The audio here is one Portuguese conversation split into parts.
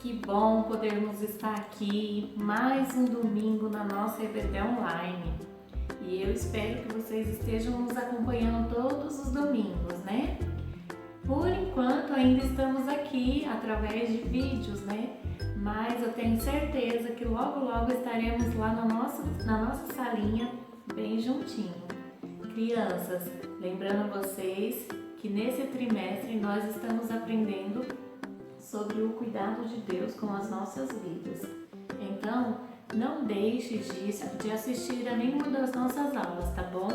Que bom podermos estar aqui mais um domingo na nossa EBD Online. E eu espero que vocês estejam nos acompanhando todos os domingos, né? Por enquanto ainda estamos aqui através de vídeos, né? Mas eu tenho certeza que logo estaremos lá na nossa salinha, bem juntinho. Crianças, lembrando vocês que nesse trimestre nós estamos aprendendo sobre o cuidado de Deus com as nossas vidas. Então, não deixe de assistir a nenhuma das nossas aulas, tá bom?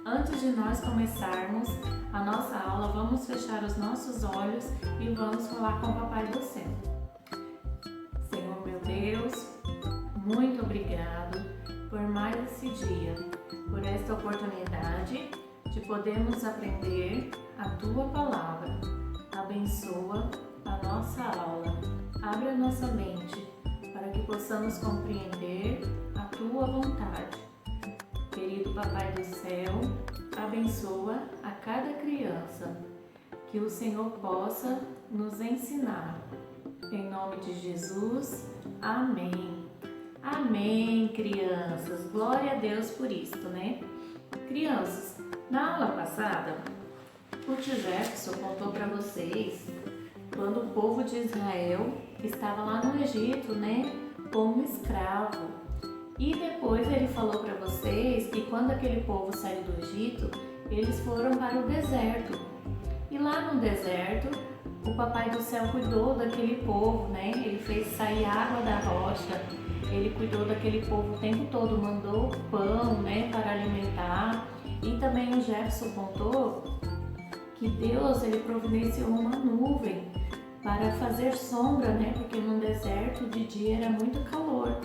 Antes de nós começarmos a nossa aula, vamos fechar os nossos olhos e vamos falar com o Papai do Céu. Senhor meu Deus, muito obrigado por mais esse dia, por esta oportunidade de podermos aprender a Tua Palavra. Abençoa a nossa aula, abre a nossa mente para que possamos compreender a Tua vontade. Querido Papai do Céu, abençoa a cada criança, que o Senhor possa nos ensinar. Em nome de Jesus, amém. Amém, crianças. Glória a Deus por isto, né? Crianças, na aula passada, o tio Jefferson contou para vocês quando o povo de Israel estava lá no Egito, né, como escravo. E depois ele falou para vocês que quando aquele povo saiu do Egito, eles foram para o deserto. E lá no deserto, o Papai do Céu cuidou daquele povo, né? Ele fez sair água da rocha, ele cuidou daquele povo o tempo todo, mandou pão, né, para alimentar. E também o Jefferson contou que Deus, ele providenciou uma nuvem para fazer sombra, né? Porque no deserto de dia era muito calor.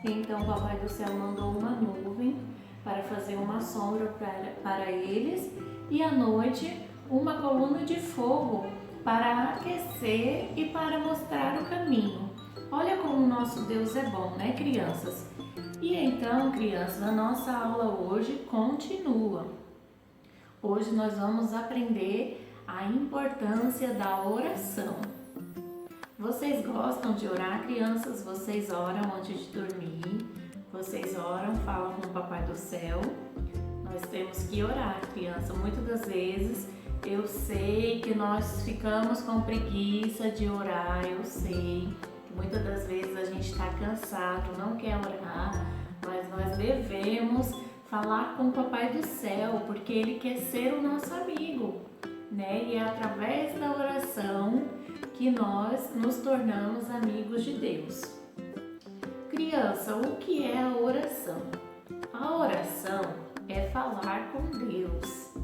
Então o Papai do Céu mandou uma nuvem para fazer uma sombra para eles e à noite uma coluna de fogo para aquecer e para mostrar o caminho. Olha como o nosso Deus é bom, né, crianças? E então, crianças, a nossa aula hoje continua. Hoje nós vamos aprender a importância da oração. Vocês gostam de orar, crianças? Vocês oram antes de dormir? Vocês oram, falam com o Papai do Céu? Nós temos que orar, criança. Muitas das vezes eu sei que nós ficamos com preguiça de orar, eu sei que muitas das vezes a gente está cansado, não quer orar, mas nós devemos falar com o Papai do Céu, porque Ele quer ser o nosso amigo, né? E é através da oração que nós nos tornamos amigos de Deus. Criança, o que é a oração? A oração é falar com Deus.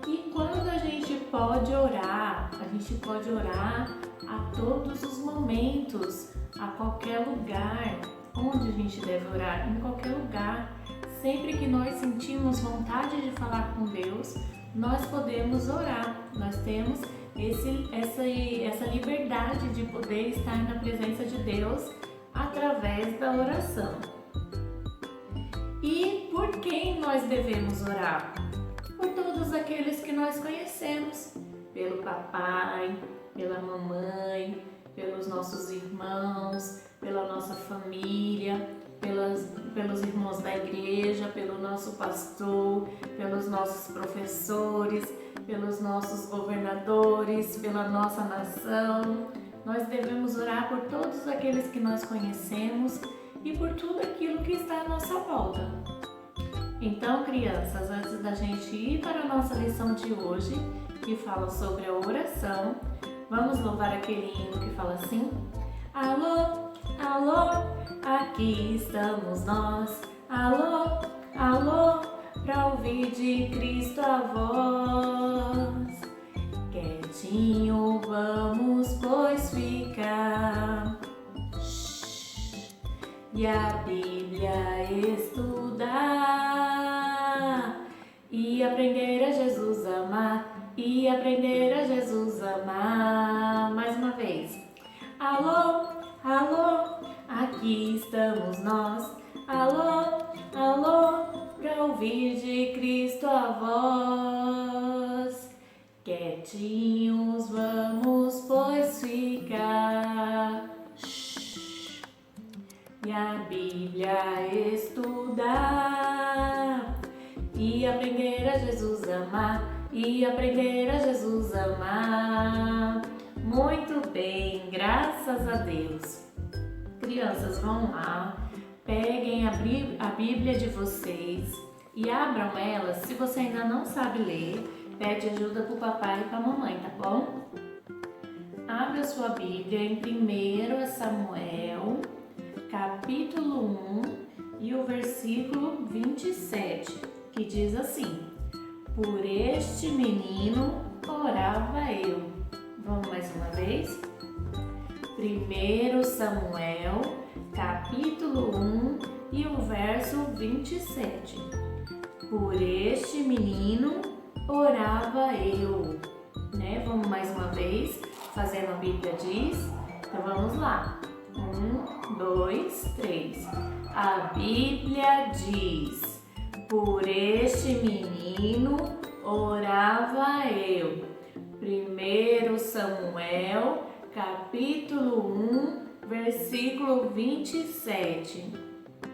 E quando a gente pode orar a todos os momentos, a qualquer lugar. Onde a gente deve orar? Em qualquer lugar. Sempre que nós sentimos vontade de falar com Deus, nós podemos orar. Nós temos essa liberdade de poder estar na presença de Deus através da oração. E por quem nós devemos orar? Por todos aqueles que nós conhecemos, pelo papai, pela mamãe, pelos nossos irmãos, pela nossa família, pelos irmãos da igreja, pelo nosso pastor, pelos nossos professores, pelos nossos governadores, pela nossa nação. Nós devemos orar por todos aqueles que nós conhecemos e por tudo aquilo que está à nossa volta. Então, crianças, antes da gente ir para a nossa lição de hoje, que fala sobre a oração, vamos louvar aquele hino que fala assim: alô, alô, aqui estamos nós. Alô, alô, pra ouvir de Cristo a voz. Quietinho vamos, pois, ficar e a Bíblia estudar e aprender a Jesus amar, e aprender a Jesus amar. Mais uma vez. Alô, alô, aqui estamos nós. Alô, alô, pra ouvir de Cristo a voz. Quietinhos vamos, pois, ficar Bíblia estudar e aprender a Jesus amar, e aprender a Jesus amar. Muito bem, graças a Deus. Crianças, vão lá, peguem a Bíblia de vocês e abram ela. Se você ainda não sabe ler, pede ajuda pro papai e pra mamãe, tá bom? Abra sua Bíblia em 1 Samuel, capítulo 1 e o versículo 27, que diz assim: Por este menino orava eu. Vamos mais uma vez? 1 Samuel, capítulo 1 e o verso 27. Por este menino orava eu. Né? Vamos mais uma vez, fazendo a Bíblia diz. Então vamos lá. 1, 2, 3. A Bíblia diz: Por este menino orava eu. 1 Samuel, capítulo 1, versículo 27.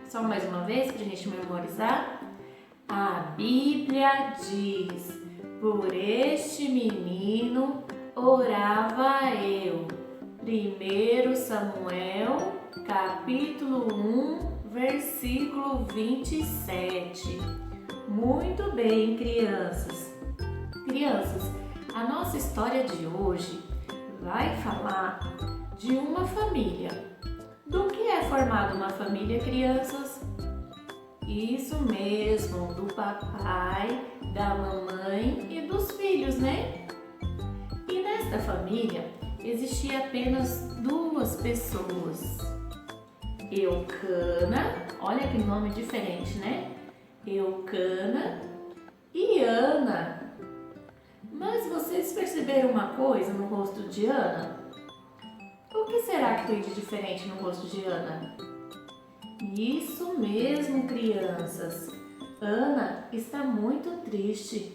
Só mais uma vez para a gente memorizar. A Bíblia diz: Por este menino orava eu. 1 Samuel, capítulo 1, versículo 27. Muito bem, crianças. Crianças, a nossa história de hoje vai falar de uma família. Do que é formada uma família, crianças? Isso mesmo, do papai, da mamãe e dos filhos, né? E nesta família existia apenas duas pessoas. Eucana, olha que nome diferente, né? Eucana e Ana. Mas vocês perceberam uma coisa no rosto de Ana? O que será que tem de diferente no rosto de Ana? Isso mesmo, crianças. Ana está muito triste.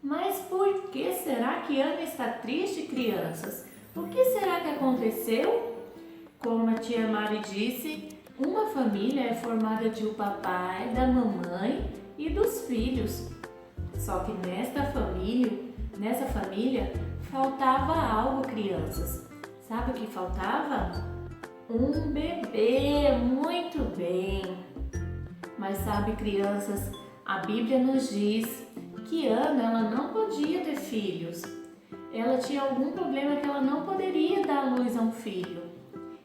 Mas por que será que Ana está triste, crianças? O que será que aconteceu? Como a tia Mari disse, uma família é formada de o papai, da mamãe e dos filhos. Só que nessa família faltava algo, crianças. Sabe o que faltava? Um bebê, muito bem. Mas sabe, crianças, a Bíblia nos diz que Ana, ela não podia ter filhos. Ela tinha algum problema que ela não poderia dar à luz a um filho.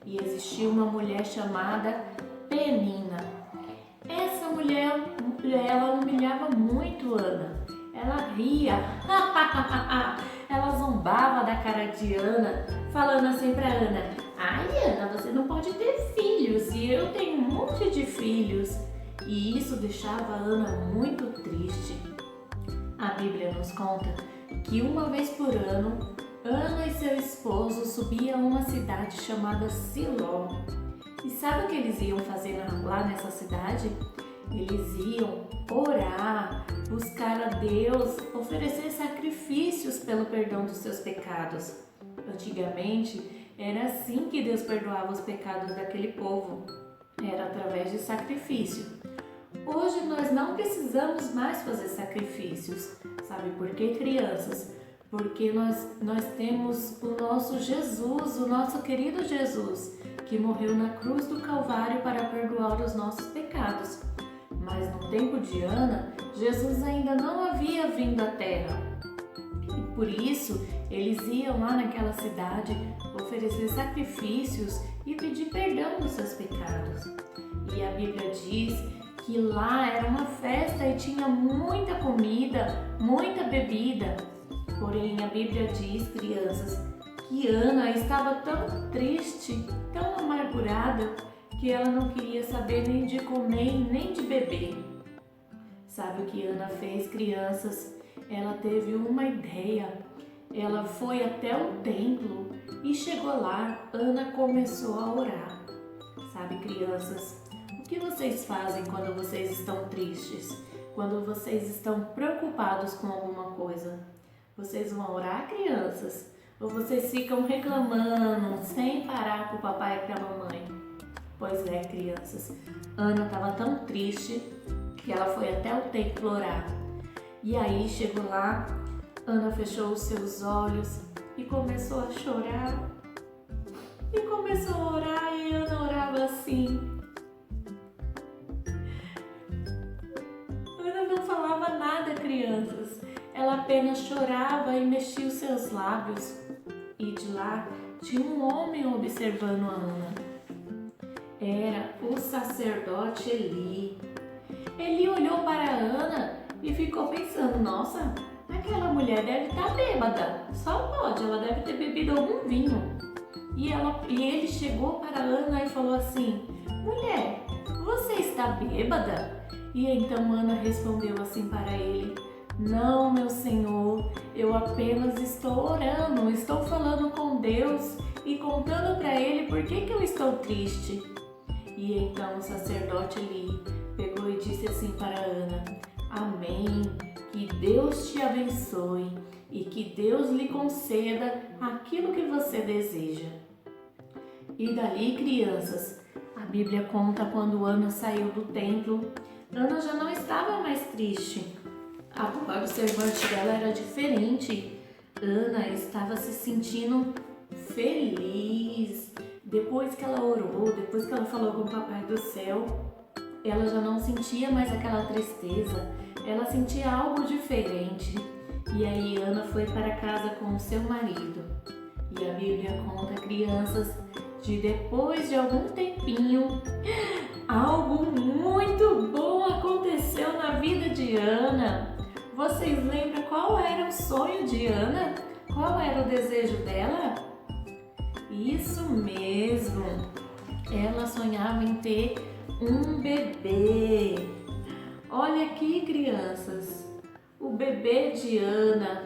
E existia uma mulher chamada Penina. Essa mulher, ela humilhava muito Ana. Ela ria, ela zombava da cara de Ana, falando assim pra Ana: Ai, Ana, você não pode ter filhos e eu tenho um monte de filhos. E isso deixava a Ana muito triste. A Bíblia nos conta que uma vez por ano, Ana e seu esposo subiam a uma cidade chamada Siló. E sabe o que eles iam fazer lá nessa cidade? Eles iam orar, buscar a Deus, oferecer sacrifícios pelo perdão dos seus pecados. Antigamente, era assim que Deus perdoava os pecados daquele povo. Era através de sacrifício. Hoje nós não precisamos mais fazer sacrifícios. Sabe por quê, crianças? Porque nós temos o nosso Jesus, o nosso querido Jesus, que morreu na cruz do Calvário para perdoar os nossos pecados. Mas no tempo de Ana, Jesus ainda não havia vindo à terra. E por isso, eles iam lá naquela cidade oferecer sacrifícios e pedir perdão dos seus pecados. E a Bíblia diz que lá era uma festa e tinha muita comida, muita bebida. Porém, a Bíblia diz, crianças, que Ana estava tão triste, tão amargurada, que ela não queria saber nem de comer nem de beber. Sabe o que Ana fez, crianças? Ela teve uma ideia. Ela foi até o templo e chegou lá. Ana começou a orar. Sabe, crianças, o que vocês fazem quando vocês estão tristes? Quando vocês estão preocupados com alguma coisa? Vocês vão orar, crianças? Ou vocês ficam reclamando sem parar com o papai e com a mamãe? Pois é, crianças, Ana estava tão triste que ela foi até o templo orar. E aí chegou lá, Ana fechou os seus olhos e começou a chorar. E começou a orar e Ana orava assim. Ana não falava nada, crianças. Ela apenas chorava e mexia os seus lábios. E de lá tinha um homem observando a Ana. Era o sacerdote Eli. Eli olhou para Ana e ficou pensando, nossa, aquela mulher deve estar bêbada. Só pode, ela deve ter bebido algum vinho. E ele chegou para Ana e falou assim, mulher, você está bêbada? E então Ana respondeu assim para ele, não, meu senhor, eu apenas estou orando, estou falando com Deus e contando para ele por que eu estou triste. E então o sacerdote Eli pegou e disse assim para Ana, amém, que Deus te abençoe e que Deus lhe conceda aquilo que você deseja. E dali, crianças, a Bíblia conta quando Ana saiu do templo, Ana já não estava mais triste. Agora o semblante dela era diferente. Ana estava se sentindo feliz. Depois que ela orou, depois que ela falou com o Papai do Céu, ela já não sentia mais aquela tristeza. Ela sentia algo diferente. E aí Ana foi para casa com o seu marido. E a Bíblia conta, crianças, de depois de algum tempinho, algo muito bom aconteceu na vida de Ana. Vocês lembram qual era o sonho de Ana? Qual era o desejo dela? Isso mesmo! Ela sonhava em ter um bebê. Olha aqui, crianças, o bebê de Ana.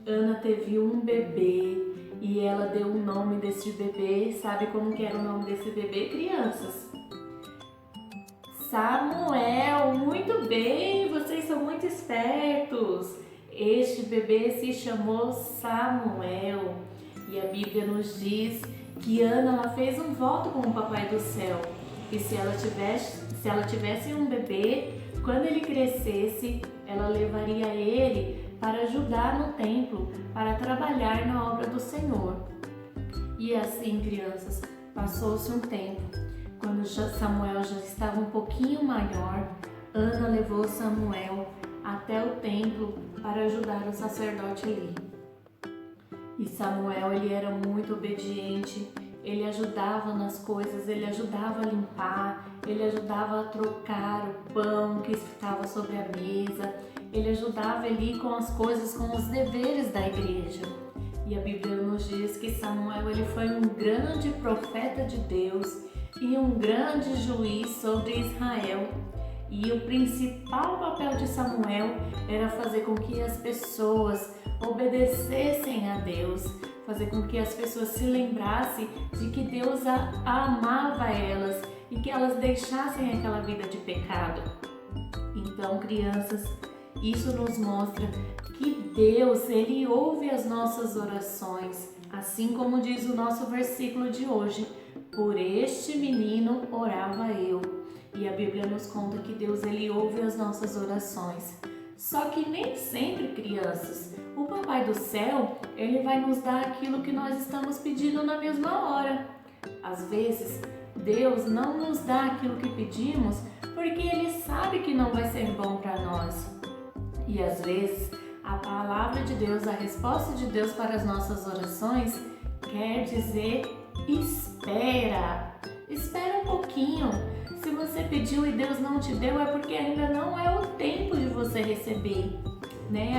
Ana teve um bebê e ela deu o nome desse bebê. Sabe como que era o nome desse bebê, crianças? Samuel, muito bem, vocês são muito espertos. Este bebê se chamou Samuel e a Bíblia nos diz que Ana ela fez um voto com o Papai do Céu e se ela tivesse um bebê, quando ele crescesse, ela levaria ele para ajudar no templo, para trabalhar na obra do Senhor. E assim, crianças, passou-se um tempo. Quando Samuel já estava um pouquinho maior, Ana levou Samuel até o templo para ajudar o sacerdote Eli. E Samuel, ele era muito obediente, ele ajudava nas coisas, ele ajudava a limpar, ele ajudava a trocar o pão que ficava sobre a mesa, ele ajudava Eli com as coisas, com os deveres da igreja. E a Bíblia nos diz que Samuel, ele foi um grande profeta de Deus e um grande juiz sobre Israel. E o principal papel de Samuel era fazer com que as pessoas obedecessem a Deus, fazer com que as pessoas se lembrassem de que Deus amava elas e que elas deixassem aquela vida de pecado. Então, crianças, isso nos mostra que Deus, Ele ouve as nossas orações, assim como diz o nosso versículo de hoje, por este menino orava eu. E a Bíblia nos conta que Deus, Ele ouve as nossas orações. Só que nem sempre, crianças, o Papai do Céu, Ele vai nos dar aquilo que nós estamos pedindo na mesma hora. Às vezes, Deus não nos dá aquilo que pedimos porque Ele sabe que não vai ser bom para nós. E às vezes, a palavra de Deus, a resposta de Deus para as nossas orações quer dizer espera. Espera um pouquinho. Se você pediu e Deus não te deu, é porque ainda não é o tempo de você receber, né?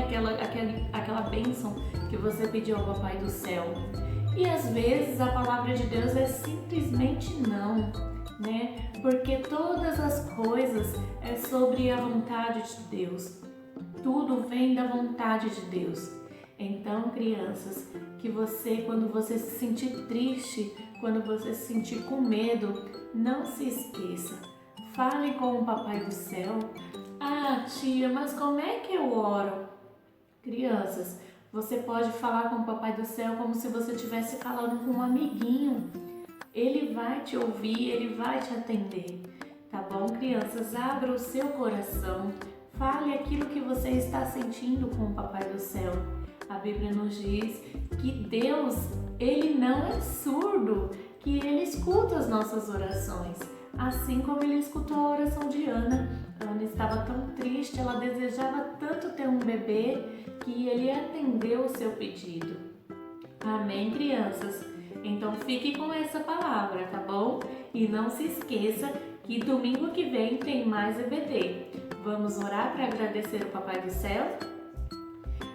Aquela bênção que você pediu ao Papai do Céu. E às vezes a palavra de Deus é simplesmente não, né? Porque todas as coisas é sobre a vontade de Deus. Tudo vem da vontade de Deus. Então, crianças, que você, quando você se sentir triste, quando você se sentir com medo, não se esqueça. Fale com o Papai do Céu. Ah, tia, mas como é que eu oro? Crianças, você pode falar com o Papai do Céu como se você estivesse falando com um amiguinho. Ele vai te ouvir, Ele vai te atender. Tá bom, crianças? Abra o seu coração, fale aquilo que você está sentindo com o Papai do Céu. A Bíblia nos diz que Deus, Ele não é surdo, que Ele escuta as nossas orações. Assim como Ele escutou a oração de Ana. Ana estava tão triste, ela desejava tanto ter um bebê, que Ele atendeu o seu pedido. Amém, crianças? Então fique com essa palavra, tá bom? E não se esqueça que domingo que vem tem mais EBD. Vamos orar para agradecer o Papai do Céu?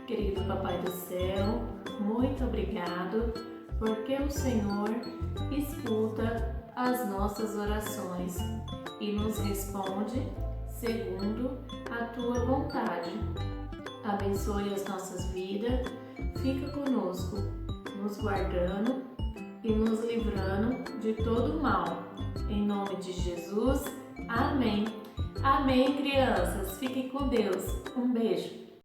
Querido Papai do Céu, muito obrigado, porque o Senhor escuta as nossas orações e nos responde segundo a Tua vontade. Abençoe as nossas vidas, fica conosco, nos guardando e nos livrando de todo mal. Em nome de Jesus, amém. Amém, crianças. Fiquem com Deus. Um beijo.